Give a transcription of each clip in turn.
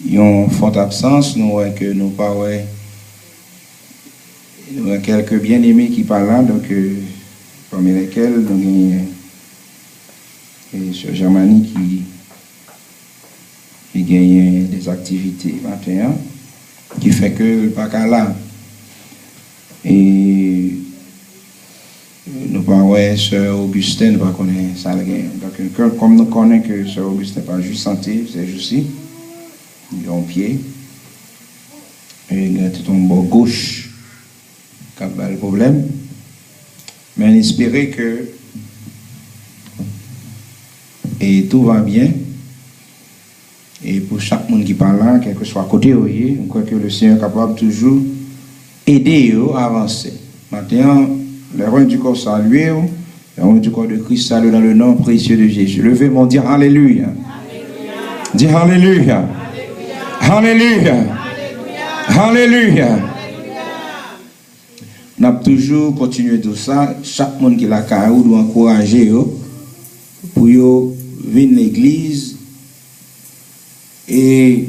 y a une forte absence, nous voyons que nous pas nous avons quelques bien-aimés qui parlent là, donc parmi lesquels nous avons sur Germanie qui gagne des activités maintenant, qui fait que le pas là. Et nous parlons Sœur Augustin, nous ne connaissons pas ça. Donc, comme nous connaissons que Sœur Augustin n'est pas juste santé, c'est juste ici, il a un pied, et il a tout un bord gauche qui a le problème. Mais on espérait que et tout va bien. Et pour chaque monde qui parle là, quel que soit côté, on croit que le Seigneur est capable toujours aider à avancer. Maintenant, les rois du corps saluent, les rois du corps de Christ saluent dans le nom précieux de Jésus. Levez mon dire Alléluia. Dis Alléluia. Alléluia. Alléluia. On a toujours continué tout ça. Chaque monde qui l'a carré doit encourager pour venir à l'église. Et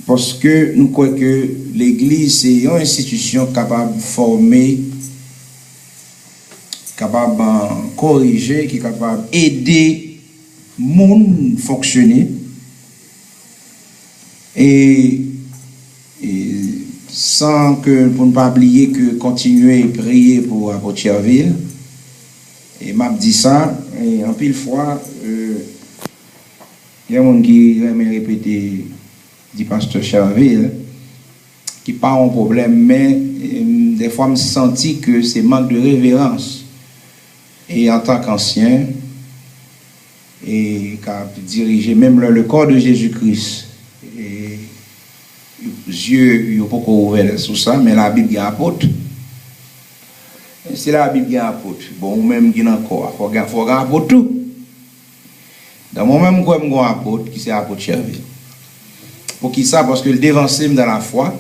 parce que nous croyons que l'église c'est une institution capable de former, capable de corriger, qui est capable d'aider le monde à fonctionner. Et sans que, pour ne pas oublier que continuer à prier pour apôtre Cherville. Et m'a dit ça, et en pile fois, il y a des gens qui aiment répéter du pasteur Cherville, qui pas un problème, mais des fois, je sens que c'est manque de révérence. Et en tant qu'ancien, et qui a dirigé même le corps de Jésus-Christ, et les yeux, ils n'ont pas ouvert sur ça, mais la Bible est apôtre. C'est la Bible qui est apôtre. Bon, même qui est encore, il faut regarder apôtre tout. Dans moi-même, je suis un apôtre qui c'est apôtre Cherville. Pour qui ça? Parce que le dévancé dans la foi,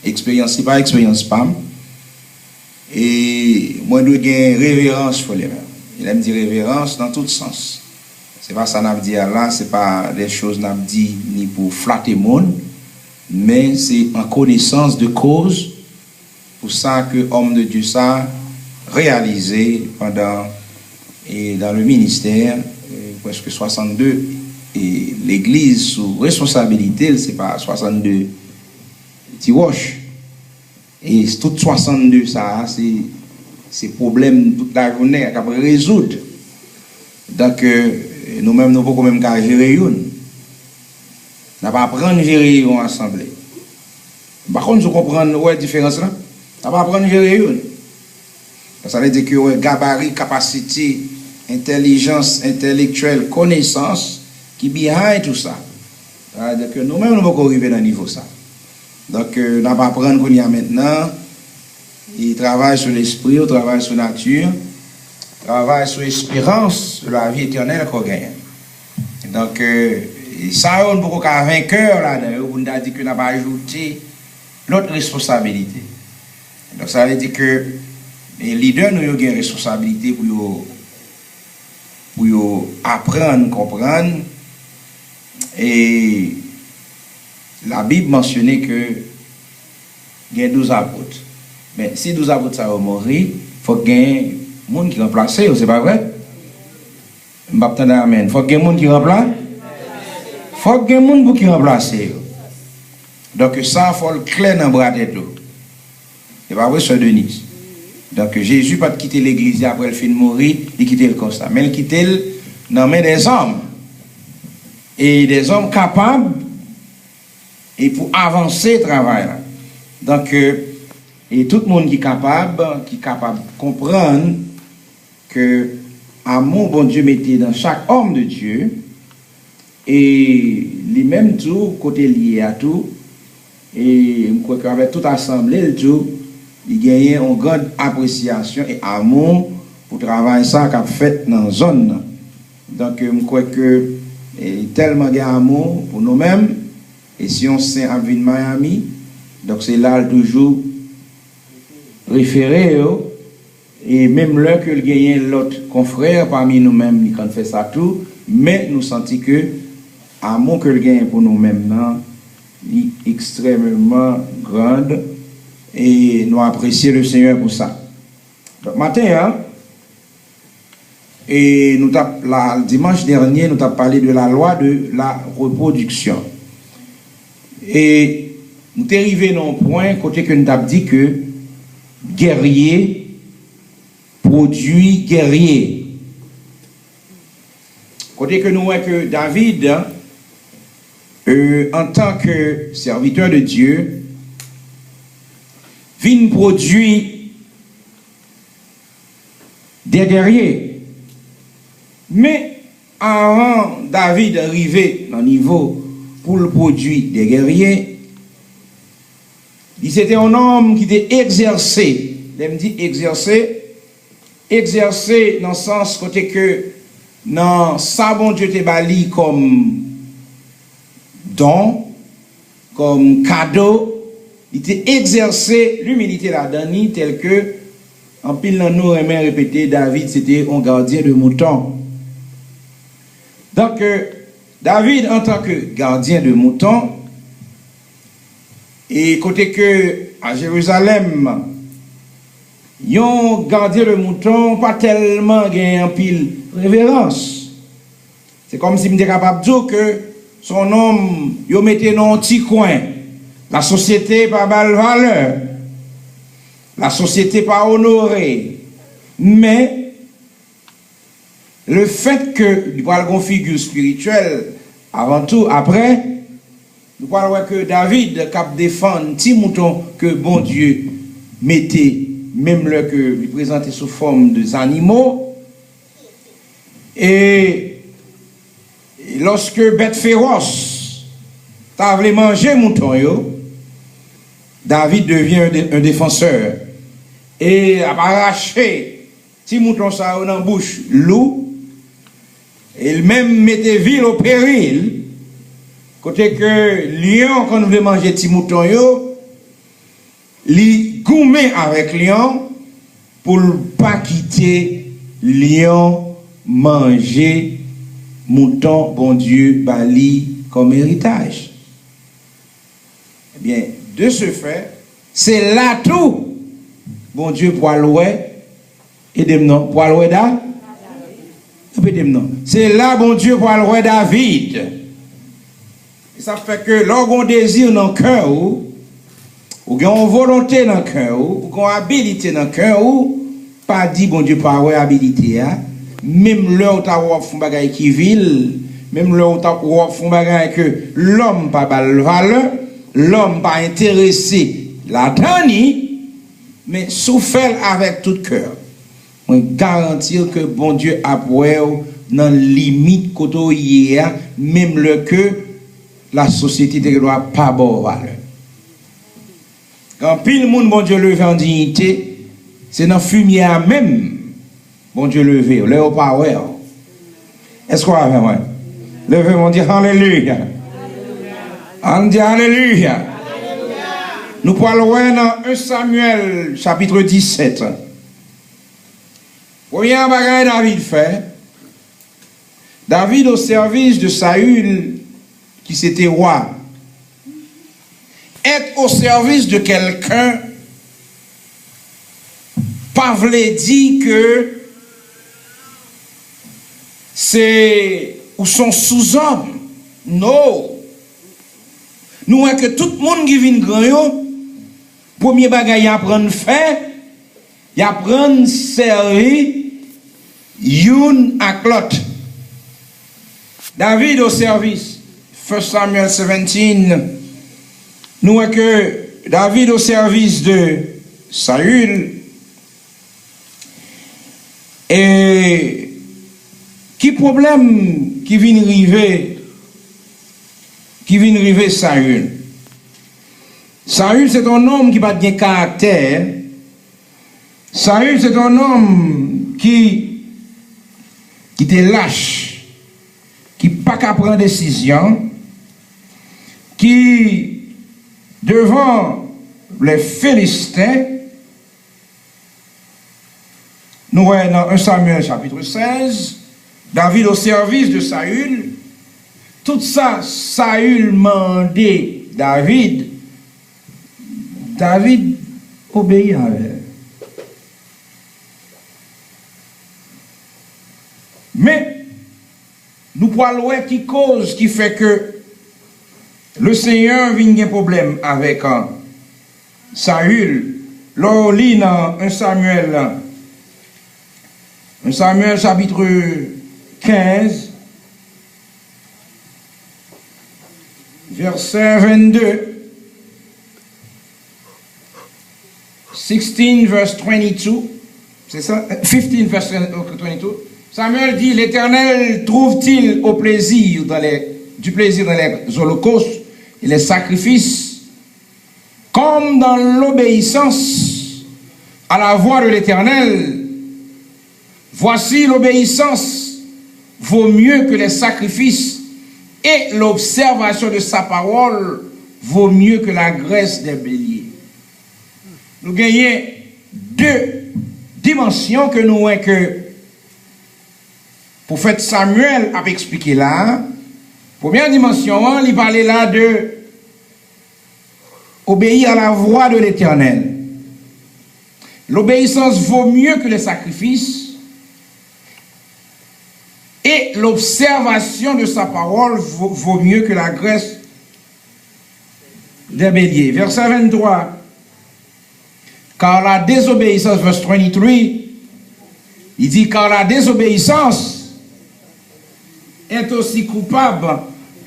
expérience pas, expérience pas. Et moi, je dois révérence pour les mêmes. Il aime dire révérence dans tout sens. C'est pas ça que je dis là, c'est pas des choses que je dis ni pour flatter le monde, mais c'est en connaissance de cause. Pour ça que l'homme de Dieu ça réalisé pendant et dans le ministère presque 62 et l'église sous responsabilité c'est pas 62 petits roches et tout 62 ça c'est problème toute la journée à résoudre donc nous-mêmes nous pouvons même gérer une n'a pas apprendre à gérer une assemblée par contre vous comprenez la différence là n'a pas apprendre à gérer une. Ça veut dire que gabarit, capacité, intelligence intellectuelle, connaissance, qui behind tout ça. Ça veut dire que nous-mêmes, nous ne pouvons pas arriver dans le niveau ça. Donc, nous n'avons pas apprendre qu'on y a maintenant. Il travaille sur l'esprit, il travaille sur la nature, il travaille sur l'espérance de la vie éternelle qu'on gagne. Donc, ça, on ne peut pas vainqueur là-dedans. On a dit qu'on n'a pas ajouté l'autre responsabilité. Donc, ça veut dire que les leaders nous ont une responsabilité pour apprendre, comprendre. Et la Bible mentionnait que il y a 12 apôtres. Mais si 12 apôtres ça va mourir, il faut qu'il y ait des gens qui remplacent, c'est pas vrai? Je ne vais pas amen. Il faut qu'il y ait des gens qui remplacent. Il faut qu'il y ait des gens qui remplacent. Donc ça, il faut le clair dans le bras de tout. C'est pas vrai, Sœur Denise. Donc Jésus n'a pas quitté l'église après le fin de mourir, il quitté le constat. Mais il quitté dans les mains des hommes. Et des hommes capables et pour avancer le travail. Là. Donc, et tout le monde qui est capable de comprendre que amour, bon Dieu, mettait dans chaque homme de Dieu, et lui-même tout, côté lié à tout, et je crois qu'avec toute assemblée, tout, il gagne une grande appréciation et amour pour travailler ça qu'a fait dans la zone. Donc, je crois que tellement d'amour pour nous-mêmes, et si on sait à de Miami, donc c'est là toujours référé, et même là que le gagne l'autre confrère parmi nous-mêmes, qui fait ça tout, mais nous sentons que amour que le gain pour nous-mêmes est extrêmement grande et nous apprécions le Seigneur pour ça. Donc, matin, et dimanche dernier, nous avons parlé de la loi de la reproduction. Et nous sommes arrivés à un point côté que nous avons dit que guerrier produit guerrier. Côté que nous voyons que David, en tant que serviteur de Dieu, vient produire des guerriers. Mais avant David d'arriver au niveau pour le produire des guerriers, c'était un homme qui était exercé. Il me dit exercé dans le sens côté que dans ça bon Dieu te bali comme don, comme cadeau, il était exercé l'humilité là-dedans tel que en pile dans nous aimons répéter David c'était un gardien de moutons. Donc David en tant que gardien de moutons et côté que à Jérusalem yon gardien de moutons pas tellement gain en pile révérence. C'est comme si m'était capable de dire que son homme yo mettait dans un petit coin. La société pas mal valeur. La société pas honorée. Mais le fait que nous parlons de figure spirituelle avant tout après nous parlons que David cap défendre petit mouton que bon Dieu mettait même le que lui présentait sous forme des animaux et lorsque bête féroce t'a voulu manger mouton yo David devient un défenseur et a arraché petit mouton ça dans la bouche loup et il même mettait ville au péril côté que lion quand nous voulons manger petit mouton yo li goumé avec lion pour ne pas quitter lion manger mouton bon Dieu bali comme héritage. Eh bien de ce fait c'est là tout bon Dieu pour louer et dem non pour louer da c'est là bon Dieu pour louer David. Et ça fait que lorsqu'on désire dans le cœur ou qu'on a une volonté dans le cœur ou qu'on a une habilité dans le cœur ou pas dit bon Dieu pas avoir habilité même là où tu as fait un bagage qui vil même là où tu as fait un bagage que l'homme pas valeur l'homme pas intéressé là-dedans mais souffert avec tout cœur on garantir que bon Dieu a pour dans limite côté même le que la société ne doit pas avoir valeur. Quand pile monde bon Dieu levé en dignité, c'est dans fumier même bon Dieu levé, le pas ouais. Est-ce qu'on a fait moi? Levé on dit alléluia. On dit alléluia. Nous parlons dans 1 Samuel chapitre 17. Premier bagage David fait. David au service de Saül qui c'était roi. Être au service de quelqu'un, pas voulait dire que c'est ou son sous-homme. Non. Nous voyons que tout le monde qui vient grand, premier bagage apprendre faire, il apprend servir une à l'autre. David au service. 1 Samuel 17. Nous voyons que David au service de Saül. Et qui problème qui vient arriver Saül? Saül c'est un homme qui n'a pas de caractère. Saül c'est un homme qui était lâche, qui n'a pas qu'à prendre décision, qui devant les Philistins, nous voyons dans 1 Samuel chapitre 16, David au service de Saül, tout ça, Saül mandé David. David obéit à elle. Mais, nous pouvons voir qui cause qui fait que le Seigneur vient un problème avec Saül. L'on lit dans 1 Samuel chapitre 15, verset 22. 16 verse 22. C'est ça? 15 verse 22. Samuel dit, l'Éternel trouve-t-il du plaisir dans les holocaustes et les sacrifices, comme dans l'obéissance à la voix de l'Éternel? Voici l'obéissance vaut mieux que les sacrifices, et l'observation de sa parole vaut mieux que la graisse des béliers. Nous gagnons deux dimensions que nous avons que prophète Samuel a expliqué là. Première dimension, il parlait là de obéir à la voix de l'Éternel. L'obéissance vaut mieux que les sacrifices. Et l'observation de sa parole vaut mieux que la graisse des béliers. Verset 23. Car la désobéissance, verse 23, il dit, car la désobéissance est aussi coupable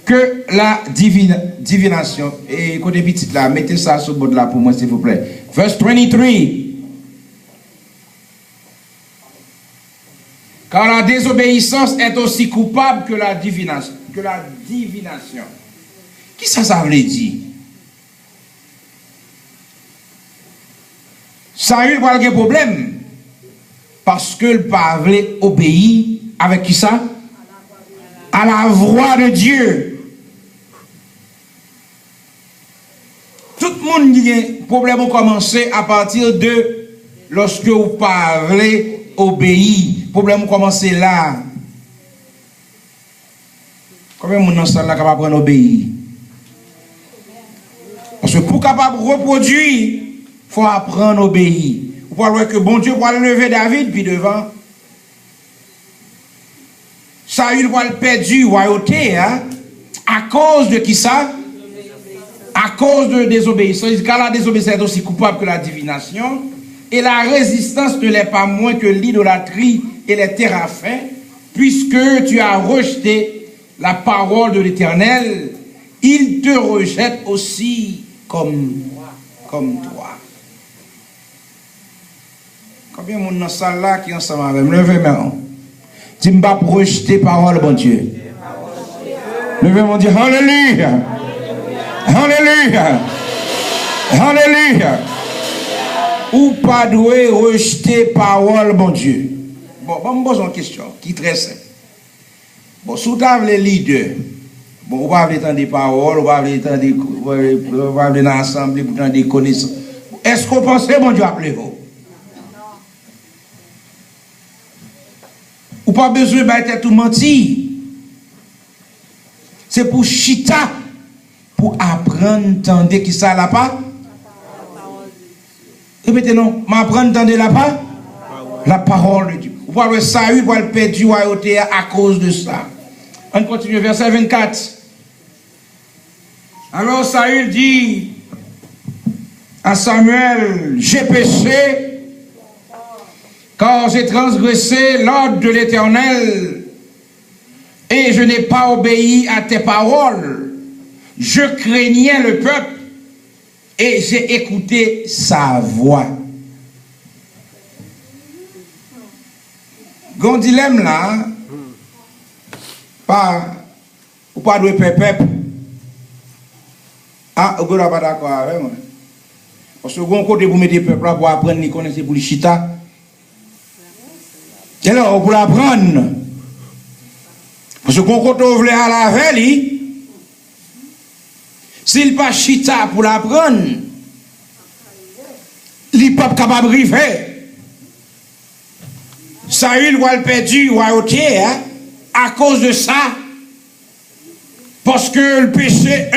que la divination. Et côté petit là, mettez ça sur le bord là pour moi, s'il vous plaît. Verse 23. Car la désobéissance est aussi coupable que la divination. Qui ça veut dire? Saül n'a pas de problème. Parce que le peuple obéit avec qui ça? À la voix de Dieu. Tout le monde dit que problème a commencé à partir de lorsque vous parlez obéit. Le problème a commencé là. Combien de monde dans ça là capable d'obéir? Parce que pour capable de reproduire, il faut apprendre à obéir. Vous pouvez voir que bon Dieu va lever David, puis devant. Saül va le perdre royauté, hein? À cause de qui ça? À cause de désobéissance. Car la désobéissance est aussi coupable que la divination. Et la résistance ne l'est pas moins que l'idolâtrie et les téraphins, puisque tu as rejeté la parole de l'Éternel, il te rejette aussi comme toi. Combien de monde dans la salle là qui est ensemble avec moi? Levez moi. Tu ne vas pas rejeter parole, bon Dieu. Levez mon Dieu. Alléluia. Alléluia. Alléluia. Ou pas doué rejeter parole, bon Dieu. Bon, je me pose une question qui est très simple. Bon, si vous avez les leaders, bon, vous pas entendre des paroles, vous pas entendre dans l'assemblée, vous entendre des connaissances. Est-ce que vous pensez, bon Dieu, appelez-vous? Ou pas besoin d'être tout menti. C'est pour chita, pour apprendre, entendre qui ça là pas. Répétez non, m'apprendre, entendre là pas. La parole de Dieu. Vous voyez, Saül va le perdre du royauté à cause de ça. On continue, verset 24. Alors Saül dit à Samuel, j'ai péché, car j'ai transgressé l'ordre de l'Éternel, et je n'ai pas obéi à tes paroles. Je craignais le peuple, et j'ai écouté sa voix. Gon dilemme là, ou pas de peuple. Ah, vous n'êtes pas d'accord avec moi. Parce que vous côté pour mettre le peuple là pour apprendre, ni connaître pour le chita. Et là, pour l'apprendre. Parce que vous côté vous voulez à la veille, s'il pas chita pour l'apprendre, il n'est pas capable de river. Saül va le perdre royauté à cause de ça. Parce que le péché